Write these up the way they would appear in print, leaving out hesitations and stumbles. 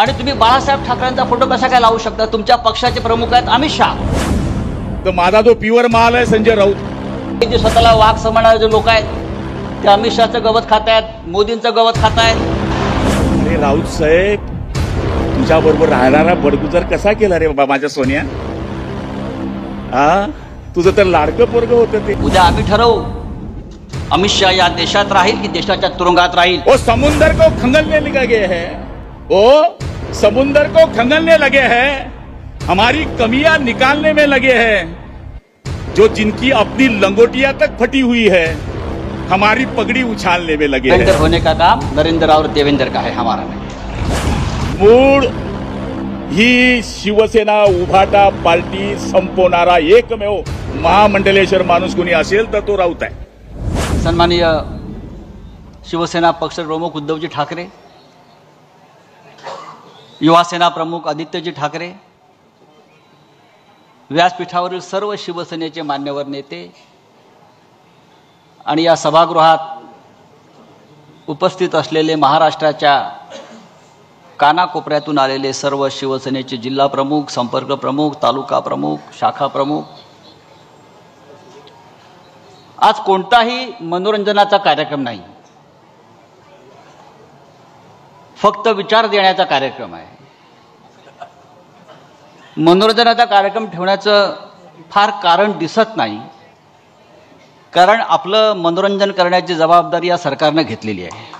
आणि तुम्ही बाळासाहेब ठाकरेंचा फोटो कसा काय लावू शकता? तुमच्या पक्षाचे प्रमुख आहेत अमित शहा. तर माझा जो प्युअर माल आहे संजय राऊत. जे स्वतःला वाघ समजणारे जे लोक आहेत ते अमित शहाचं गवत खातायत, मोदींचं गवत खातायत. अरे राऊत साहेब, तुझ्या बरोबर राहणारा बडगुजर कसा केला रे बाबा माझ्या सोनिया? तुझं तर लाडकं पोरग होतं ते. उद्या आम्ही ठरवू अमित शहा या देशात राहील की देशाच्या तुरुंगात राहील. वो समुंदर को खंगलने लगे हैं, वो समुंदर को खंगलने लगे हैं, हमारी कमियां निकालने में लगे हैं. जो जिनकी अपनी लंगोटियां तक फटी हुई है, हमारी पगड़ी उछालने में लगे हैं. होने का काम नरेंद्र और देवेंद्र का है, हमारा नहीं. मूळ ही शिवसेना उभाटा पार्टी संपवणारा एकमेव महामंडलेश्वर माणूस कोणी असेल तर तो राऊत आहे. सन्माननीय शिवसेना पक्ष प्रमुख उद्धवजी ठाकरे, युवा सेना प्रमुख आदित्यजी ठाकरे, व्यासपीठावरील सर्व शिवसेनेचे मान्यवर नेते आणि या सभागृहात उपस्थित असलेले महाराष्ट्राच्या कानाकोपऱ्यातून आलेले सर्व शिवसेनेचे जिल्हा प्रमुख, संपर्क प्रमुख, तालुका प्रमुख, शाखा प्रमुख. आज कोणताही मनोरंजनाचा कार्यक्रम नाही, फक्त विचार देण्याचा कार्यक्रम आहे. मनोरंजनाचा कार्यक्रम ठेवण्याचं फार कारण दिसत नाही, कारण आपलं मनोरंजन करण्याची जबाबदारी या सरकारनं घेतलेली आहे.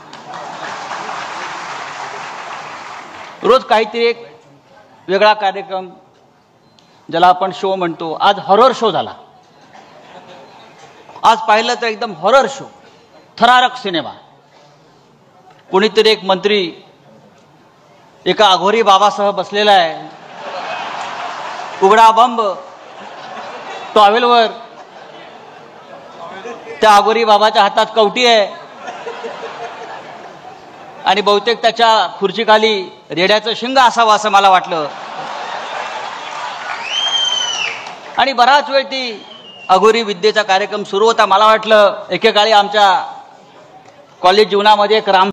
रोज काहीतरी एक वेगळा कार्यक्रम, ज्याला आपण शो म्हणतो. आज हॉरर शो झाला. आज पाहिलं तर एकदम हॉरर शो, थरारक सिनेमा. कोणीतरी एक मंत्री एका अघोरी बाबासह बसलेला आहे, उघडा बंब टॉवेलवर. त्या अघोरी बाबाच्या हातात कवटी आहे आणि बहुतेक त्याच्या खुर्चीखाली रेड्याचं शिंग असावं असं मला वाटलं. आणि बराच वेळ ती अघोरी विद्येचा कार्यक्रम सुरू होता. मला वाटलं एकेकाळी आमच्या कॉलेज जीवनामध्ये एक राम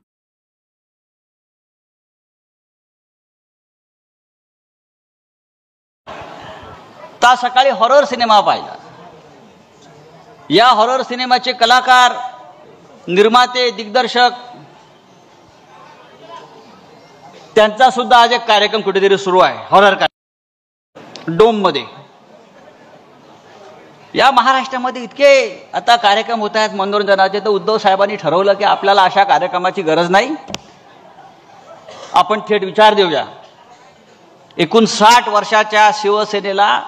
ता सकाळी हॉरर सिनेमा पाहिला. या हॉरर सिनेमाचे कलाकार, निर्माते, दिग्दर्शक, त्यांचा सुद्धा आज एक कार्यक्रम कुठेतरी सुरू आहे, हॉरर कार्यक्रम डोम मध्ये. या महाराष्ट्रामध्ये इतके आता कार्यक्रम होत आहेत मनोरंजनाचे, तर उद्धव साहेबांनी ठरवलं की आपल्याला अशा कार्यक्रमाची गरज नाही, आपण थेट विचार देऊया. 59 वर्षाच्या शिवसेनेला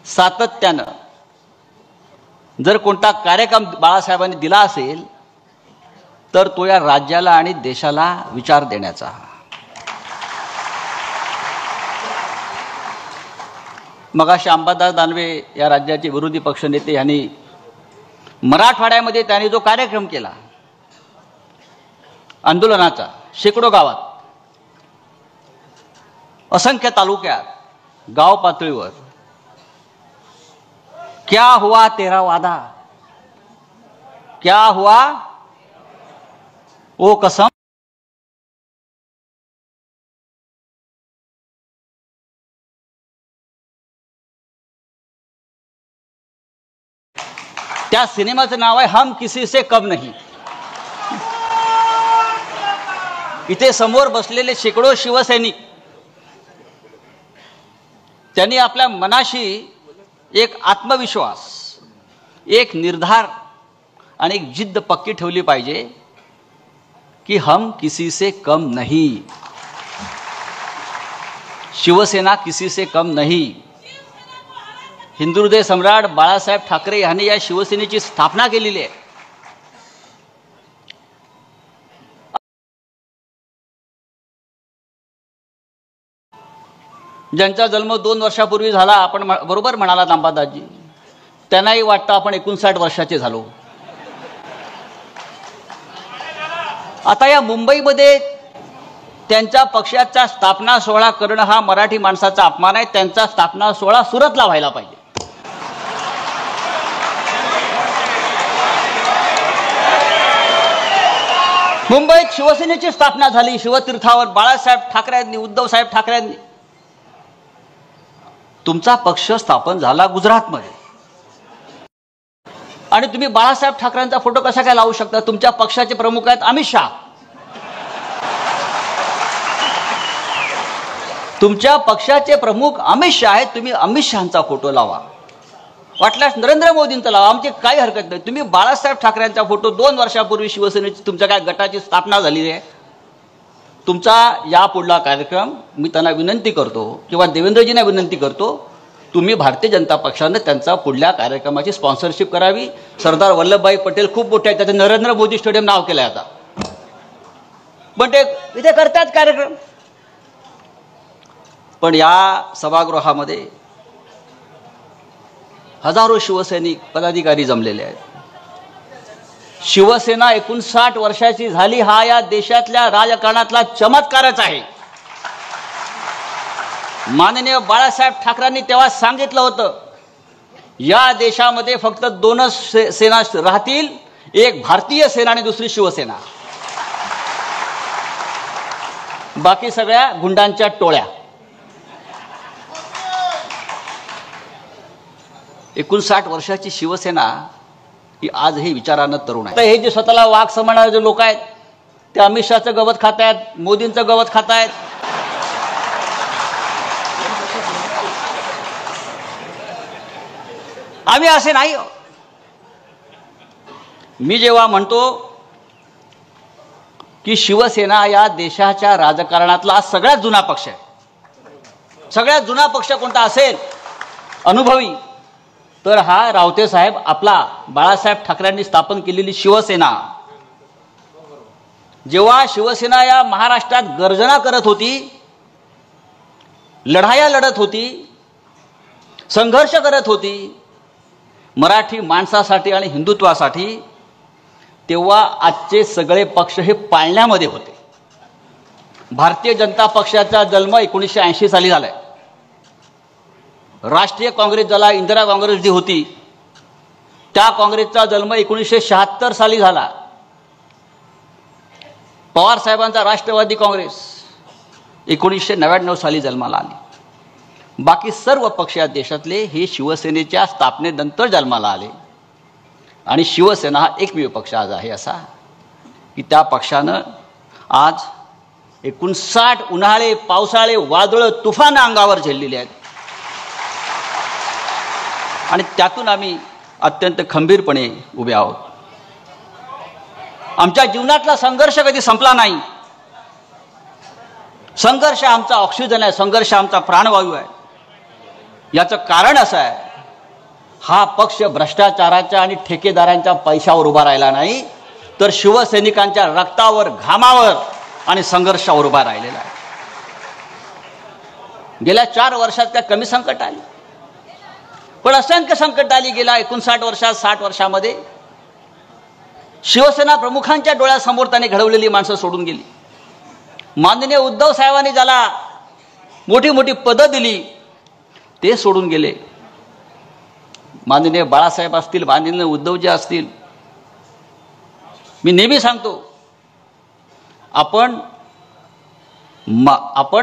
सातत्यानं जर कोणता कार्यक्रम बाळासाहेबांनी दिला असेल तर तो या राज्याला आणि देशाला विचार देण्याचा. मगाशी अंबादास दानवे या राज्याचे विरोधी पक्षनेते यांनी मराठवाड्यामध्ये त्यांनी जो कार्यक्रम केला आंदोलनाचा, शेकडो गावात, असंख्य तालुक्यात, गाव पातळीवर, क्या हुआ तेरा वादा, क्या हुआ वो कसम, त्या सिनेमाचं नाव आहे हम किसी से कम नहीं. इथे समोर बसलेले शेकडो शिवसैनिक त्यांनी आपल्या मनाशी एक आत्मविश्वास, एक निर्धार आणि एक जिद्द पक्की ठेवली पाहिजे की हम किसी से कम नहीं, शिवसेना किसी से कम नहीं. हिंदू हृदय सम्राट बाळासाहेब ठाकरे यांनी या शिवसेनेची स्थापना केलेली आहे. ज्यांचा जन्म 2 वर्षापूर्वी झाला, आपण बरोबर म्हणालात अंबादासजी, त्यांनाही वाटतं आपण 59 वर्षाचे झालो. आता या मुंबईमध्ये त्यांच्या पक्षाचा स्थापना सोहळा करणं हा मराठी माणसाचा अपमान आहे. त्यांचा स्थापना सोहळा सुरतला व्हायला पाहिजे. मुंबईत शिवसेनेची स्थापना झाली शिवतीर्थावर बाळासाहेब ठाकरेंनी, उद्धव साहेब ठाकरेंनी. तुमचा पक्ष स्थापन झाला गुजरातमध्ये आणि तुम्ही बाळासाहेब ठाकरेंचा फोटो कसा काय लावू शकता? तुमच्या पक्षाचे प्रमुख आहेत अमित शहा. तुमच्या पक्षाचे प्रमुख अमित शहा आहेत, तुम्ही अमित शहांचा फोटो लावा, वाटल्यास नरेंद्र मोदींचा लावा, आमची काही हरकत नाही. तुम्ही बाळासाहेब ठाकरेंचा फोटो 2 वर्षापूर्वी शिवसेनेची तुमच्या काय गटाची स्थापना झालेली आहे. तुमचा यापुढला कार्यक्रम मी त्यांना विनंती करतो किंवा देवेंद्रजींना विनंती करतो, तुम्ही भारतीय जनता पक्षाने त्यांचा पुढल्या कार्यक्रमाची स्पॉन्सरशिप करावी. सरदार वल्लभभाई पटेल खूप मोठे आहेत, त्याचं नरेंद्र मोदी स्टेडियम नाव केलंय आता, पण ते इथे करतात कार्यक्रम. पण या सभागृहामध्ये हजारो शिवसैनिक पदाधिकारी जमलेले आहेत. शिवसेना 59 वर्षाची झाली हा या देशातल्या राजकारणातला चमत्कारच आहे. माननीय बाळासाहेब ठाकरेंनी तेव्हा सांगितलं होतं, या देशामध्ये फक्त 2च सेना राहतील, एक भारतीय सेना आणि दुसरी शिवसेना, बाकी सगळ्या गुंडांच्या टोळ्या. 59 वर्षाची शिवसेना ही आजही विचारानं तरुण आहे. हे जे स्वतःला वाघ समजणारे जे लोक आहेत ते अमित शहाचं गवत खात आहेत, मोदींचं गवत खात आहेत. आम्ही असे नाही. मी जेव्हा म्हणतो की शिवसेना या देशाच्या राजकारणातला सगळ्यात जुना पक्ष आहे, सगळ्यात जुना पक्ष कोणता असेल अनुभवी, तर हा रावते साहेब आपला बाळासाहेब ठाकरेंनी स्थापन केलेली शिवसेना. जेव्हा शिवसेना या महाराष्ट्रात गर्जना करत होती, लढाया लढत होती, संघर्ष करत होती मराठी माणसासाठी आणि हिंदुत्वासाठी, तेव्हा आजचे सगळे पक्ष हे पाळण्यामध्ये होते. भारतीय जनता पक्षाचा जन्म 1980 साली झालाय. राष्ट्रीय काँग्रेस ज्याला इंदिरा काँग्रेस जी होती, त्या काँग्रेसचा जन्म 1976 साली झाला. पवार साहेबांचा राष्ट्रवादी काँग्रेस 1999 साली जन्माला आली. बाकी सर्व पक्ष या देशातले हे शिवसेनेच्या स्थापनेनंतर जन्माला आले. आणि शिवसेना हा एकमेव पक्ष आज आहे असा की त्या पक्षानं आज 59 उन्हाळे, पावसाळे, वादळ, तुफान अंगावर झेललेले आहेत. आणि त्यातून आम्ही अत्यंत खंबीरपणे उभे आहोत. आमच्या जीवनातला संघर्ष कधी संपला नाही. संघर्ष आमचा ऑक्सिजन आहे, संघर्ष आमचा प्राणवायू आहे. याचं कारण असं आहे, हा पक्ष भ्रष्टाचाराच्या आणि ठेकेदारांच्या पैशावर उभा राहिला नाही, तर शिवसैनिकांच्या रक्तावर, घामावर आणि संघर्षावर उभा राहिलेला आहे. गेल्या 4 वर्षात त्या कमी संकट आली, पण असंख्य संकट आली. गेल्या 59 वर्षात, 60 वर्षामध्ये शिवसेना प्रमुखांच्या डोळ्यासमोर त्याने घडवलेली माणसं सोडून गेली. माननीय उद्धव साहेबांनी ज्याला मोठी मोठी पदं दिली ते सोडून गेले. माननीय बाळासाहेब असतील, माननीय उद्धवजी असतील, मी नेहमी सांगतो, आपण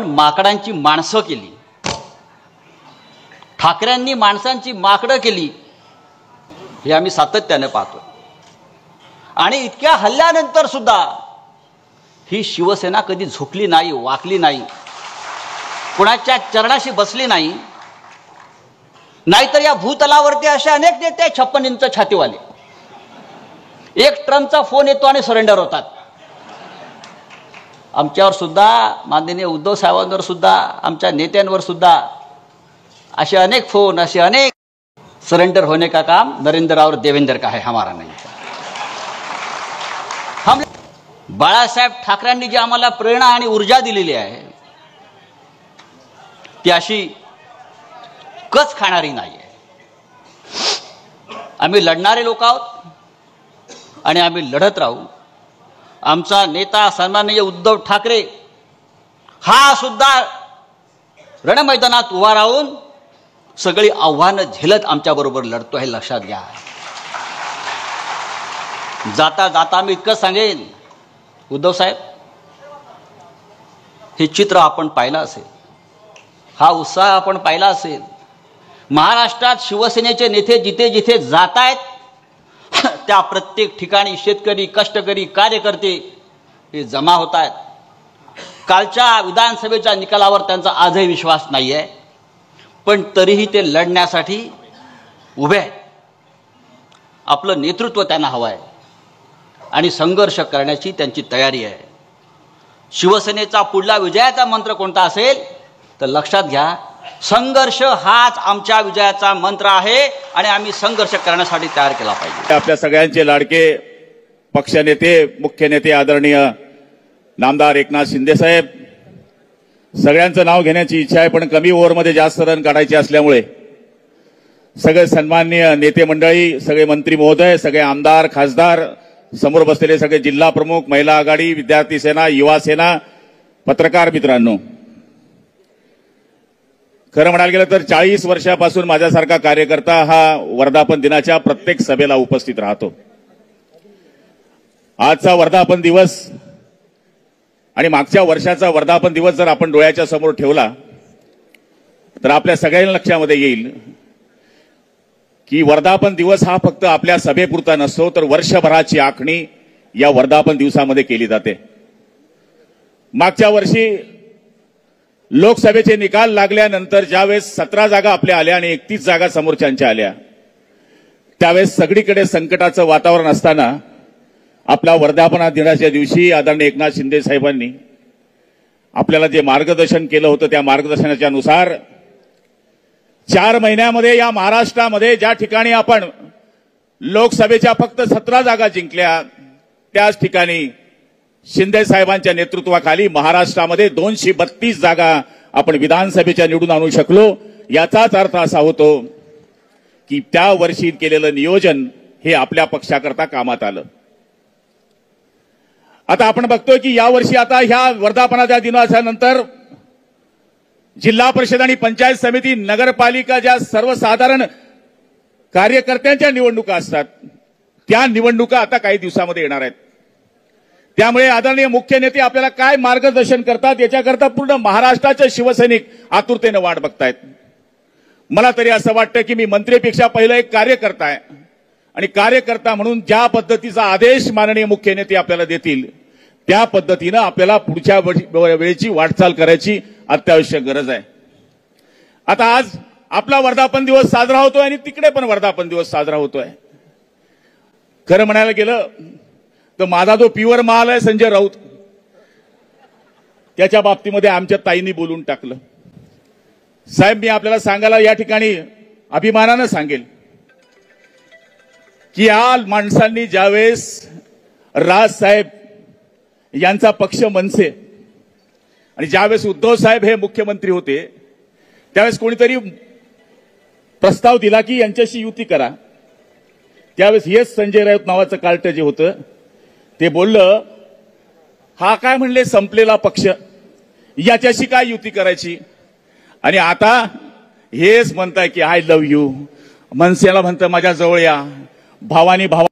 माकडांची माणसं केली, ठाकरेंनी माणसांची माकडं केली, हे आम्ही सातत्याने पाहतो. आणि इतक्या हल्ल्यानंतर सुद्धा ही शिवसेना कधी झुकली नाही, वाकली नाही, कुणाच्या चरणाशी बसली नाही. नाहीतर या भूतलावरती असे अनेक नेते 56 इंच छातीवाले, एक ट्रम्पचा फोन येतो आणि सरेंडर होतात. आमच्यावर सुद्धा, माननीय उद्धव साहेबांवर सुद्धा, आमच्या नेत्यांवर सुद्धा असे अनेक फोन, असे अनेक. सरेंडर होने का काम नरेंद्र और देवेंद्र का है, हमारा नहीं. हम बाळासाहेब ठाकरेंनी जी आम्हाला प्रेरणा आणि ऊर्जा दिलेली आहे ती अशी कच खाणारी नाही आहे. आम्ही लढणारे लोक आहोत आणि आम्ही लढत राहू. आमचा नेता सन्माननीय उद्धव ठाकरे हा सुद्धा रणमैदानात उभा राहून सगळी आव्हानं झेलत आमच्याबरोबर लढतो हे लक्षात घ्या. जाता जाता मी इतकं सांगेन, उद्धव साहेब, हे चित्र आपण पाहिलं असेल, हा उत्साह आपण पाहिला असेल. महाराष्ट्रात शिवसेनेचे नेते जिथे जिथे जात आहेत त्या प्रत्येक ठिकाणी शेतकरी, कष्टकरी, कार्यकर्ते हे जमा होत आहेत. कालच्या विधानसभेच्या निकालावर त्यांचा आजही विश्वास नाही आहे, पण तरीही ते लढण्यासाठी उभे आहेत. आपलं नेतृत्व त्यांना हवं आहे आणि संघर्ष करण्याची त्यांची तयारी आहे. शिवसेनेचा पुढला विजयाचा मंत्र कोणता असेल तर लक्षात घ्या, संघर्ष हाच आमच्या विजयाचा मंत्र आहे आणि आम्ही संघर्ष करण्यासाठी तयार केला पाहिजे. आपल्या सगळ्यांचे लाडके पक्षनेते, मुख्य नेते आदरणीय नामदार एकनाथ शिंदे साहेब, सगळ्यांचं नाव घेण्याची इच्छा आहे, पण कमी ओव्हरमध्ये जास्त रन काढायचे असल्यामुळे सगळे सन्माननीय नेते मंडळी, सगळे मंत्री महोदय, सगळे आमदार, खासदार, समोर बसलेले सगळे जिल्हा प्रमुख, महिला आघाडी, विद्यार्थी सेना, युवा सेना, पत्रकार मित्रांनो, खरं म्हणायला गेलं तर 40 वर्षापासून माझ्यासारखा कार्यकर्ता हा वर्धापन दिनाच्या प्रत्येक सभेला उपस्थित राहतो. आजचा वर्धापन दिवस आणि मागच्या वर्षाचा वर्धापन दिवस जर आपण डोळ्याच्या समोर ठेवला तर आपल्या सगळ्यांना लक्षामध्ये येईल की वर्धापन दिवस हा फक्त आपल्या सभेपुरता नसतो, तर वर्षभराची आखणी या वर्धापन दिवसामध्ये केली जाते. मागच्या वर्षी लोकसभेचे निकाल लागल्यानंतर ज्यावेळेस 17 जागा आपल्या आल्या आणि 31 जागा समोरच्यांच्या आल्या, त्यावेळेस सगळीकडे संकटाचं वातावरण असताना आपल्या वर्धापन दिनाच्या दिवशी आदरणीय एकनाथ शिंदे साहेबांनी आपल्याला जे मार्गदर्शन केलं होतं, त्या मार्गदर्शनाच्या नुसार 4 महिन्यामध्ये या महाराष्ट्रामध्ये ज्या ठिकाणी आपण लोकसभेच्या फक्त 17 जागा जिंकल्या, त्याच ठिकाणी शिंदे साहेबांच्या नेतृत्वाखाली महाराष्ट्रामध्ये 232 जागा आपण विधानसभेच्या निवडून आणू शकलो. याचाच अर्थ असा होतो की त्या वर्षी केलेलं नियोजन हे आपल्या पक्षाकरता कामात आलं. आता आपण बघतोय की यावर्षी आता ह्या वर्धापनाच्या दिनाच्या नंतर जिल्हा परिषद आणि पंचायत समिती, नगरपालिका ज्या सर्वसाधारण कार्यकर्त्यांच्या निवडणुका असतात, त्या निवडणुका आता काही दिवसामध्ये येणार आहेत. त्यामुळे आदरणीय मुख्य नेते आपल्याला काय मार्गदर्शन करतात याच्याकरता पूर्ण महाराष्ट्राचे शिवसैनिक आतुरतेने वाट बघतायत. मला तरी असं वाटतं की मी मंत्रीपेक्षा पहिलं एक कार्यकर्ता आहे आणि कार्यकर्ता म्हणून ज्या पद्धतीचा आदेश माननीय मुख्य नेते आपल्याला देतील त्या पद्धतीनं आपल्याला पुढच्या वेळेची वाटचाल करायची अत्यावश्यक गरज आहे. आता आज आपला वर्धापन दिवस साजरा होतोय आणि तिकडे पण वर्धापन दिवस साजरा होतोय. खरं म्हणायला गेलं तर माझा जो प्युअर माल आहे संजय राऊत, त्याच्या बाबतीमध्ये आमच्या ताईंनी बोलून टाकलं. साहेब, मी आपल्याला सांगायला या ठिकाणी अभिमानानं सांगेल की या माणसांनी ज्यावेळेस राजसाहेब यांचा पक्ष मनसे आणि ज्यावेळेस उद्धव साहेब हे मुख्यमंत्री होते त्यावेळेस कोणीतरी प्रस्ताव दिला की यांच्याशी युती करा. त्यावेळेस हेच संजय राऊत नावाचं कार्ट जे होतं ते बोललं, हा काय म्हणले संपलेला पक्ष, याच्याशी काय युती करायची. आणि आता हेच म्हणताय की आय लव्ह यू, मनसेला म्हणतं माझ्या जवळ या, भावानी भावा.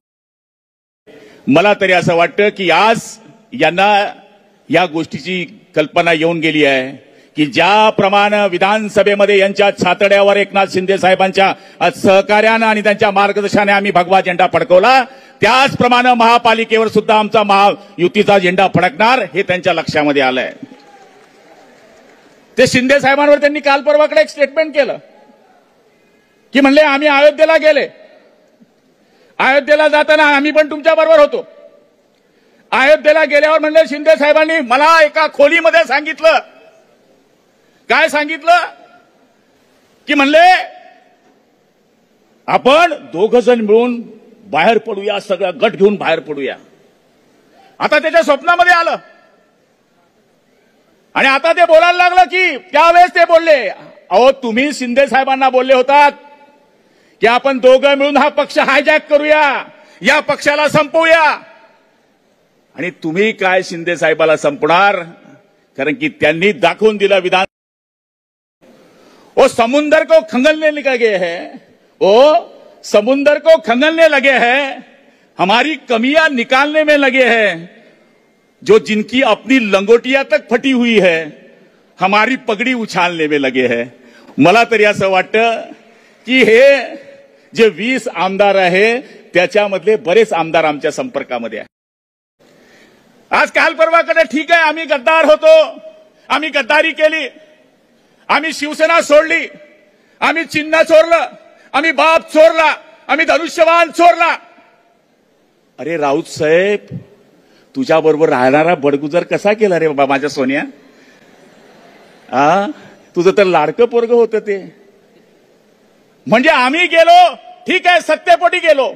मला तरी असं वाटतं की आज यांना या गोष्टीची कल्पना येऊन गेली आहे की ज्याप्रमाणे विधानसभेमध्ये यांच्या छातड्यावर एकनाथ शिंदे साहेबांच्या सहकार्यानं आणि त्यांच्या मार्गदर्शनाने आम्ही भगवा झेंडा फडकवला, त्याचप्रमाणे महापालिकेवर सुद्धा आमचा महायुतीचा झेंडा फडकणार हे त्यांच्या लक्षामध्ये आलंय. ते शिंदे साहेबांवर त्यांनी काल परवाकडे एक स्टेटमेंट केलं की म्हणले आम्ही अयोध्येला गेले, अयोध्येला जाताना आम्ही पण तुमच्या बरोबर होतो. अयोध्येला गेल्यावर म्हणले शिंदे साहेबांनी मला एका खोलीमध्ये सांगितलं, काय सांगितलं की म्हणले आपण 2 जण मिळून बाहेर पडूया, सगळा गट घेऊन बाहेर पडूया. आता त्याच्या स्वप्नामध्ये आलं आणि आता ते बोलायला लागलं की त्यावेळेस ते बोलले, अहो तुम्ही शिंदे साहेबांना बोलले होतात की आपण 2 मिळून हा पक्ष हायजॅक करूया, या पक्षाला संपवूया. आणि तुम्ही काय शिंदे साहेबाला संपणार, कारण की त्यांनी दाखवून दिला विधान. वो समुंदर को खंगलने लगे हैं, वो समुंदर को खंगलने लगे हैं, हमारी कमियां निकालने में लगे हैं. जो जिनकी अपनी लंगोटिया तक फटी हुई है हमारी पगडी उछालने में लगे हैं. मला तरी असं वाटतं की हे जे 20 आमदार आहे त्याच्यामधले बरेच आमदार आमच्या संपर्कामध्ये आहे. आज काल परवाकडे ठीक आहे, आम्ही गद्दार होतो, आम्ही गद्दारी केली, आम्ही शिवसेना सोडली, आम्ही चिन्ह चोरलं, आम्ही बाप चोरला, आम्ही धनुष्यबाण चोरला. अरे राऊत साहेब, तुझ्या बरोबर राहणारा बडगुजर कसा केला रे बाबा माझ्या सोन्या. तुझं तर लाडकं पोरग होतं ते. म्हणजे आम्ही गेलो, ठीक आहे, सत्तेपोटी गेलो,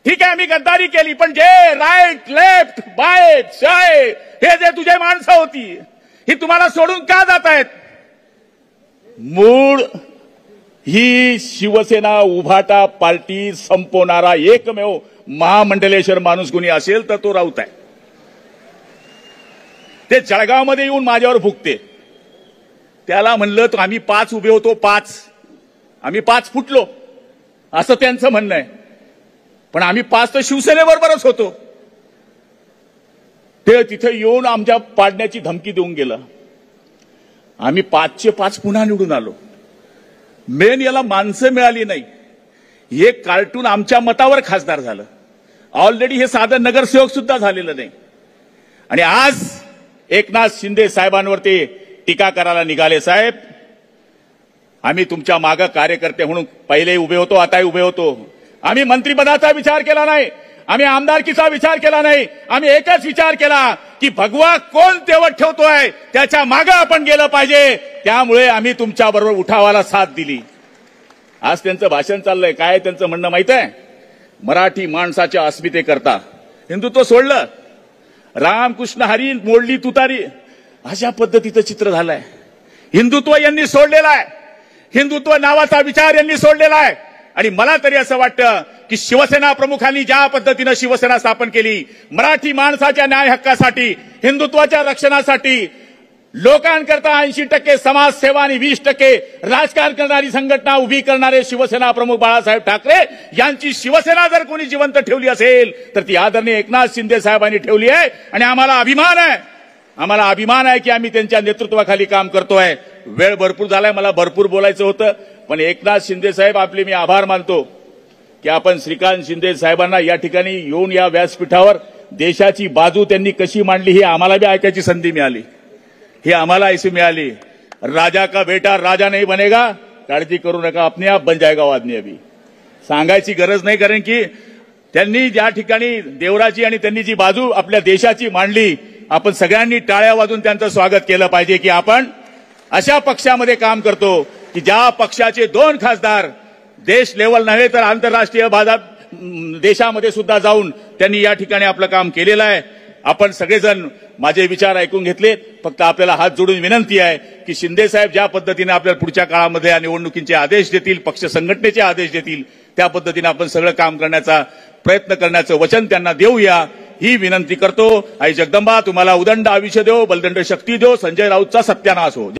ठीक आहे, आम्ही गद्दारी केली, पण जे राईट लेफ्ट बाय शाय हे जे तुझे माणसं होती ही तुम्हाला सोडून का जात आहेत. मूळ ही शिवसेना उभाटा पार्टी संपवणारा एकमेव महामंडलेश्वर माणूस कोणी असेल तर तो राऊत आहे. ते जळगावमध्ये येऊन माझ्यावर भुकते. त्याला म्हणलं तर आम्ही 5 उभे होतो, 5 आम्ही 5 फुटलो असं त्यांचं म्हणणं आहे. पण आम्ही 5 तर शिवसेनेबरोबरच होतो. ते तिथे येऊन आमच्या पाडण्याची धमकी देऊन गेलं. आम्ही 5चे 5 पुन्हा निवडून आलो. मेन याला माणसं मिळाली नाही. हे कार्टून आमच्या मतावर खासदार झालं. ऑलरेडी हे साधं नगरसेवक सुद्धा झालेलं नाही. आणि आज एकनाथ शिंदे साहेबांवरती टीका करायला निघाले. साहेब, आम्ही तुमच्या मागे कार्यकर्ते म्हणून पहिले उभे होतो, आताही उभे होतो. आम्ही मंत्रिपदाचा विचार केला नाही, आम्ही आमदारकीचा विचार केला नाही. आम्ही एकच विचार केला की भगवा कोण तेवत ठेवतोय त्याच्या मागे आपण गेलं पाहिजे. त्यामुळे आम्ही तुमच्या बरोबर उठावाला साथ दिली. आज त्यांचं भाषण चाललंय. काय त्यांचं म्हणणं माहित आहे? मराठी माणसाच्या अस्मितेकरता हिंदुत्व सोडलं, रामकृष्ण हरी मोडली तुतारी, अशा पद्धतीचं चित्र झालंय. हिंदुत्व यांनी सोडलेलं आहे, हिंदुत्व नावाचा विचार यांनी सोडलेला आहे. आणि मला तरी असं वाटतं की शिवसेना प्रमुखांनी ज्या पद्धतीनं शिवसेना स्थापन केली, मराठी माणसाच्या न्याय हक्कासाठी, हिंदुत्वाच्या रक्षणासाठी, लोकांकरता 80% समाजसेवा आणि 20% राजकारण करणारी संघटना उभी करणारे शिवसेना प्रमुख बाळासाहेब ठाकरे यांची शिवसेना जर कोणी जिवंत ठेवली असेल तर ती आदरणीय एकनाथ शिंदे साहेबांनी ठेवली आहे. आणि आम्हाला अभिमान आहे, आम्हाला अभिमान आहे की आम्ही त्यांच्या नेतृत्वाखाली काम करतोय. वेळ भरपूर झालाय, मला भरपूर बोलायचं होतं, पण एकनाथ शिंदे साहेब आपले मी आभार मानतो की आपण श्रीकांत शिंदे साहेबांना या ठिकाणी येऊन या व्यासपीठावर देशाची बाजू त्यांनी कशी मांडली ही आम्हाला बी ऐकायची संधी मिळाली, ही आम्हाला ऐसी मिळाली. राजा का बेटा राजा नहीं बनेगा, काळजी करू नका, अपने आप बन जाएगा वो आदमी. अभी सांगायची गरज नाही, कारण की त्यांनी ज्या ठिकाणी देवराची आणि त्यांनी जी बाजू आपल्या देशाची मांडली, आपण सगळ्यांनी टाळ्या वाजून त्यांचं स्वागत केलं पाहिजे की आपण अशा पक्षामध्ये काम करतो की ज्या पक्षाचे 2 खासदार देश लेवल नव्हे तर आंतरराष्ट्रीय बाजारात देशामध्ये सुद्धा जाऊन त्यांनी या ठिकाणी आपलं काम केलेलं आहे. आपण सगळेजण माझे विचार ऐकून घेतले. फक्त आपल्याला हात जोडून विनंती आहे की शिंदे साहेब ज्या पद्धतीने आपल्याला पुढच्या काळामध्ये या निवडणुकीचे आदेश देतील, पक्ष संघटनेचे आदेश देतील, त्या पद्धतीने आपण सगळं काम करण्याचा प्रयत्न करण्याचं वचन त्यांना देऊया ही विनंती करतो. आई जगदंबा तुम्हाला उदंड आयुष्य देव, बलदंड शक्ती देव. संजय राऊतचा सत्यानाश हो.